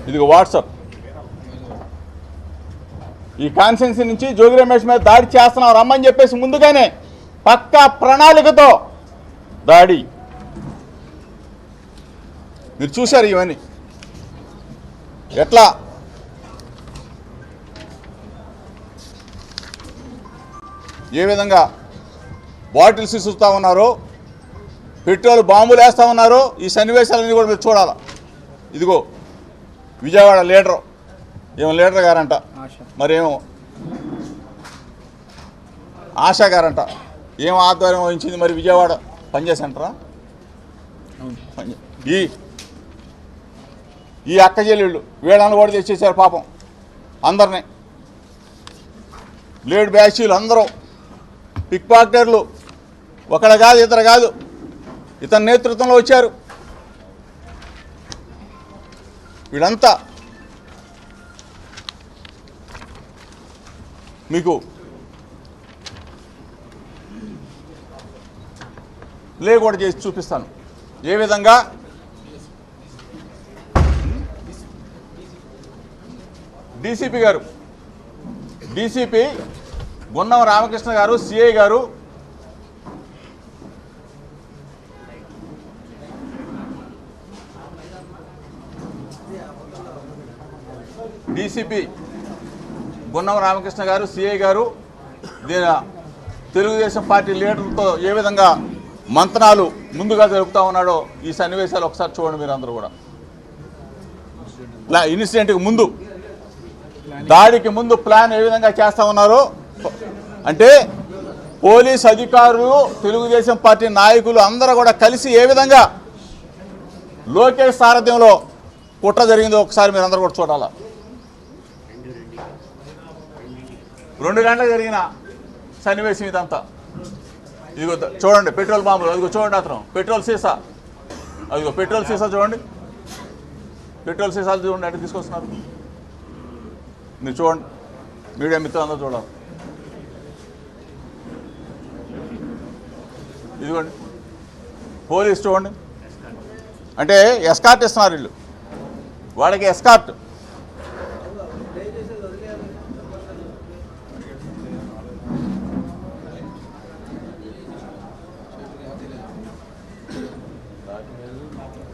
ఇదిగో వాట్సాప్. ఈ కాన్స్టిట్యున్సీ నుంచి జోగి రమేష్ మీద దాడి చేస్తున్నాం రమ్మని చెప్పేసి ముందుగానే పక్కా ప్రణాళికతో దాడి. మీరు చూశారు ఇవన్నీ ఎట్లా ఏ విధంగా బాటిల్స్ ఇసురుతూ ఉన్నారో, పెట్రోల్ బాంబులు వేస్తూ ఉన్నారో. ఈ సన్నివేశాలన్నీ కూడా మీరు చూడాలి. ఇదిగో విజయవాడ లీడరు, ఏమో లీడర్ గారంట, మరేమో ఆశా గారంట, ఏం ఆధ్వర్యం వహించింది మరి విజయవాడ పనిచేసంటారా? ఈ అక్క చెల్లెళ్ళు వీళ్ళని కూడా తెచ్చేసారు పాపం అందరినీ. లేడ్ బ్యాచీలు అందరూ పిక్ పాకెటర్లు, ఒకడ కాదు ఇతరు కాదు, ఇతని నేతృత్వంలో వచ్చారు వీళ్ళంతా. మీకు ప్లే కూడా చేసి చూపిస్తాను ఏ విధంగా డీసీపీ గారు, డీసీపీ గున్నం రామకృష్ణ గారు, సిఐ గారు డీసీపీ గున్నం రామకృష్ణ గారు, సిఐ గారు తెలుగుదేశం పార్టీ లీడర్లతో ఏ విధంగా మంతనాలు ముందుగా జరుపుతూ ఉన్నాడో ఈ సన్నివేశాలు ఒకసారి చూడండి మీరు అందరూ కూడా. ఇన్సిడెంట్కి ముందు, దాడికి ముందు ప్లాన్ ఏ విధంగా చేస్తూ ఉన్నారో అంటే పోలీస్ అధికారులు, తెలుగుదేశం పార్టీ నాయకులు అందరూ కూడా కలిసి ఏ విధంగా లోకేష్ సారథ్యంలో కుట్ర జరిగిందో ఒకసారి మీరు అందరూ కూడా చూడాలి. 2 గంటలకు జరిగిన సన్నివేశం ఇదంతా. ఇదిగో చూడండి పెట్రోల్ బాంబులు, అదిగో చూడండి అతను పెట్రోల్ సీసా, అదిగో పెట్రోల్ సీసా చూడండి, పెట్రోల్ సీసాలు చూడండి అంటే తీసుకొస్తున్నారు. మీరు చూడండి, మీడియా మిత్రులందరూ చూడాలి. ఇదిగోండి పోలీస్ చూడండి, అంటే ఎస్కార్ట్ ఇస్తున్నారు వీళ్ళు, వాళ్ళకి ఎస్కార్ట్.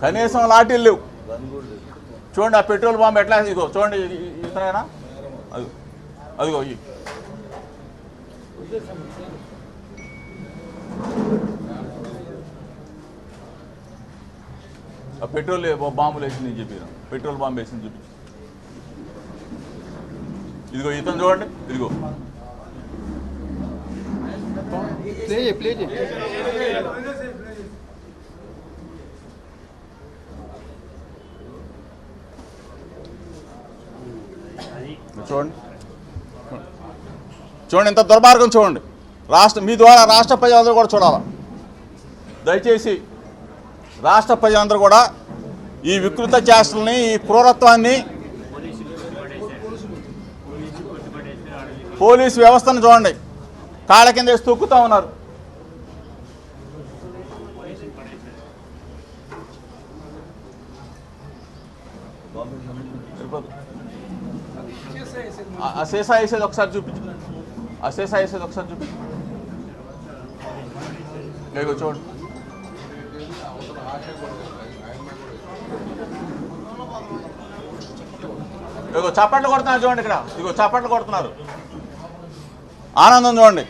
కనీసం లాఠీలు లేవు. చూడండి ఆ పెట్రోల్ బాంబు ఎట్లా, ఇదిగో చూడండి ఇతనైనా, అదిగో ఆ పెట్రోల్ బాంబులు వేసింది చెప్పి, పెట్రోల్ బాంబు వేసింది చూపి. ఇదిగో ఇతను చూడండి, ఇదిగో చూడండి, చూడండి ఇంత దుర్మార్గం చూడండి. మీ ద్వారా రాష్ట్ర ప్రజలందరూ కూడా చూడాలి. దయచేసి రాష్ట్ర ప్రజలందరూ కూడా ఈ వికృత చేష్టల్ని, ఈ క్రూరత్వాన్ని, పోలీసు వ్యవస్థను చూడండి కాళ్ళ కింద వేసి తొక్కుతూ ఉన్నారు. ఆ సీసా వేసేది ఒకసారి చూపించు, ఆ సీసా వేసేది ఒకసారి చూపించు. ఇదిగో చూడండి, ఇదిగో చప్పట్లు కొడుతున్నారు చూడండి ఇక్కడ, ఇదిగో చప్పట్లు కొడుతున్నారు. ఆనందం చూడండి.